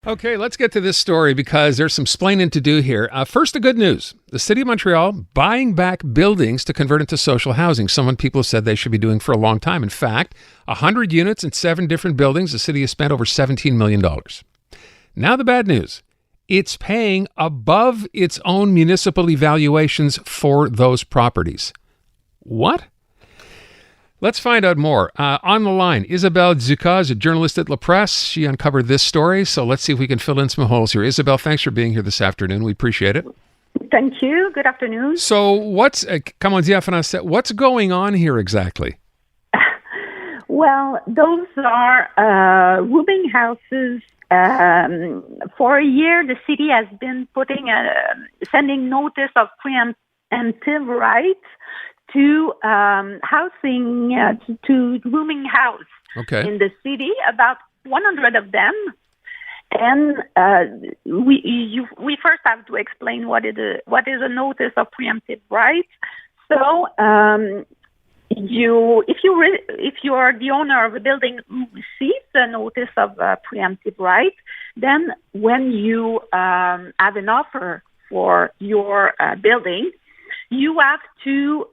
Okay, let's get to this story because there's some splaining to do here. First, the good news. The city of Montreal buying back buildings to convert into social housing. People have said they should be doing for a long time. In fact, 100 units in 7 different buildings. The city has spent over $17 million. Now the bad news. It's paying above its own municipal evaluations for those properties. What? Let's find out more. On the line, Isabelle Ducas, a journalist at Presse. She uncovered this story, so let's see if we can fill in some holes here. Isabelle, thanks for being here this afternoon. We appreciate it. Thank you. Good afternoon. So what's going on here exactly? Well, those are rooming houses. For a year, the city has been sending notice of preemptive rights to housing, to rooming house in the city, about 100 of them. And we first have to explain what is a notice of preemptive rights. So if you are the owner of a building who receives a notice of preemptive rights, then when you have an offer for your building, you have to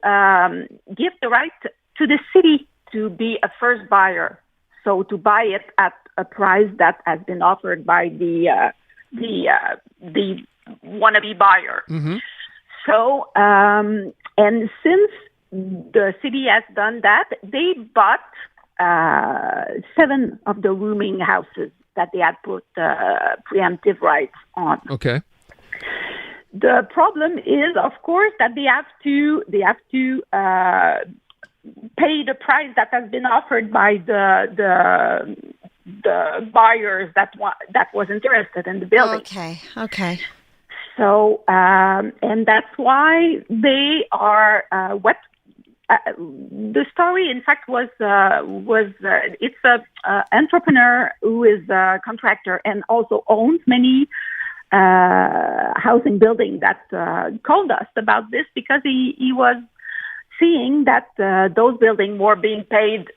give the right to the city to be a first buyer. So to buy it at a price that has been offered by the wannabe buyer. Mm-hmm. So and since the city has done that, they bought 7 of the rooming houses that they had put preemptive rights on. Okay. The problem is, of course, that they have to pay the price that has been offered by the buyers that was interested in the building. Okay. So and that's why they are the story, in fact, was it's a entrepreneur who is a contractor and also owns many housing building that called us about this because he was seeing that those buildings were being paid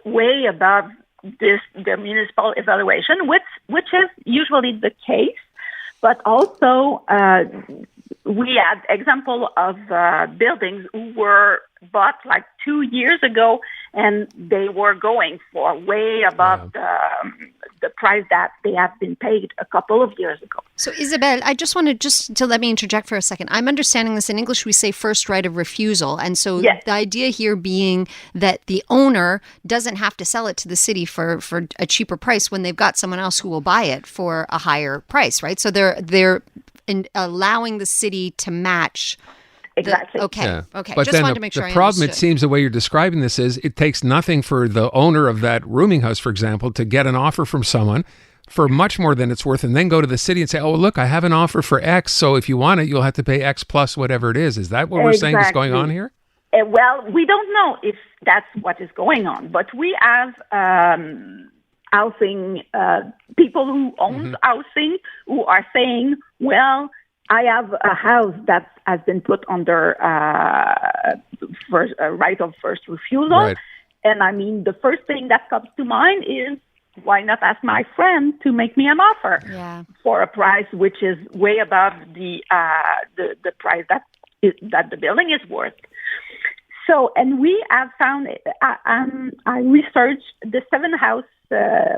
way above the municipal evaluation, which is usually the case. But also, we had example of buildings who were bought like 2 years ago, and they were going for way above the price that they have been paid a couple of years ago. So, Isabelle, I just wanted to let me interject for a second. I'm understanding this in English. We say first right of refusal. And so yes. The idea here being that the owner doesn't have to sell it to the city for a cheaper price when they've got someone else who will buy it for a higher price, right? So they're allowing the city to match. Exactly. Okay. Yeah. Okay. But just then wanted to make sure the I problem, understood. it seems, the way you're describing this is it takes nothing for the owner of that rooming house, for example, to get an offer from someone for much more than it's worth and then go to the city and say, oh, look, I have an offer for X, so if you want it, you'll have to pay X plus whatever it is. Is that what we're saying is going on here? Well, we don't know if that's what is going on, but we have housing people who own housing who are saying, well, I have a house that has been put under right of first refusal. Right. And I mean, the first thing that comes to mind is, why not ask my friend to make me an offer for a price which is way above the price that the building is worth. So, and we have found, I researched the 7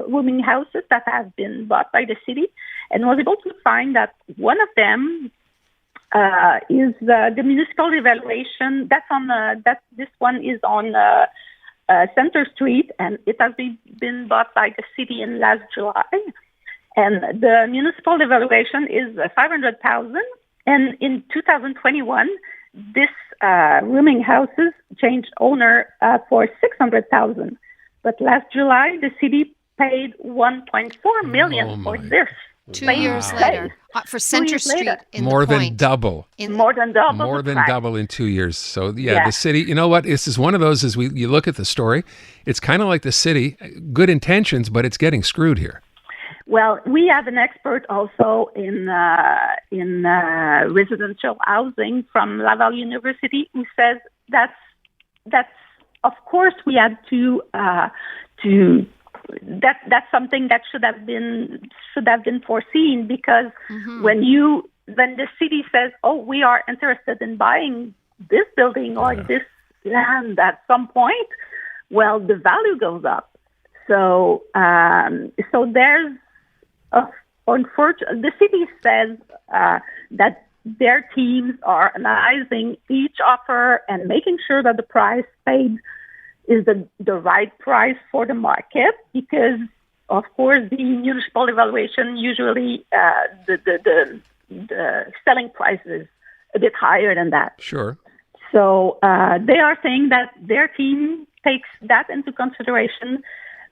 rooming houses that have been bought by the city, and was able to find that one of them is the municipal evaluation. This one is on Center Street, and it has been bought by the city in last July. And the municipal evaluation is $500,000. And in 2021, this rooming houses changed owner for $600,000. But last July, the city paid $1.4 million for this. 2 years later, for Center Street in more the than point. double. More than double. More than double in 2 years. So the city, you know what? This is one of those, as you look at the story, it's kind of like the city, good intentions, but it's getting screwed here. Well, we have an expert also in residential housing from Laval University who says that's of course we had to that's something that should have been foreseen, because when the city says, "Oh, we are interested in buying this building or this land at some point," well, the value goes up. So there's unfortunately, the city says that their teams are analyzing each offer and making sure that the price paid is the right price for the market, because, of course, the municipal evaluation usually the selling price is a bit higher than that. Sure. So they are saying that their team takes that into consideration.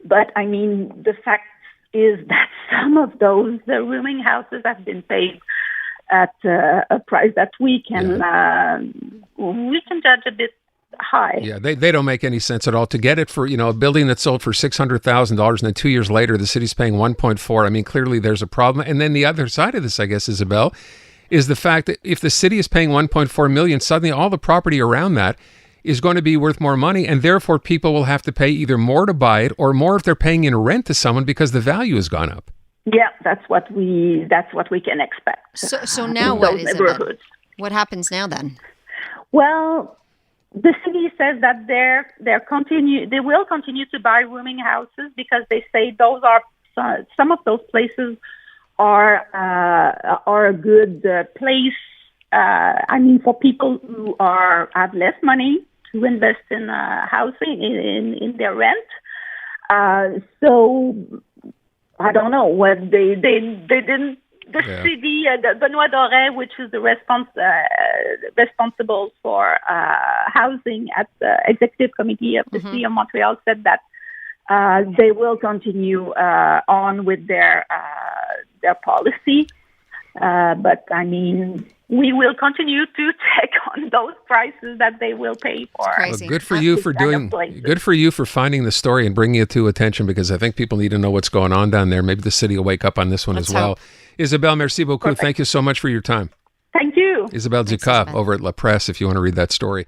But, I mean, the fact is that some of those rooming houses have been paid at a price that we can judge a bit high. Yeah, they don't make any sense at all. To get it for, a building that's sold for $600,000 and then 2 years later the city's paying 1.4. I mean, clearly there's a problem. And then the other side of this, I guess, Isabelle, is the fact that if the city is paying 1.4 million, suddenly all the property around that is going to be worth more money, and therefore people will have to pay either more to buy it or more if they're paying in rent to someone because the value has gone up. Yeah, that's what we can expect. So now what is it? What happens now then? Well, the city says that they will continue to buy rooming houses, because they say those are some of those places are a good place. I mean, for people who have less money to invest in housing in their rent. So I don't know what they didn't. The city, Benoît Doré, which is the responsible for housing at the executive committee of the city of Montreal, said that they will continue on with their policy. But I mean, we will continue to check on those prices that they will pay for. Well, good for you for finding the story and bringing it to attention, because I think people need to know what's going on down there. Maybe the city will wake up on this one as well. Isabelle, merci beaucoup. Perfect. Thank you so much for your time. Thank you. Isabelle Ducas over at La Presse, if you want to read that story.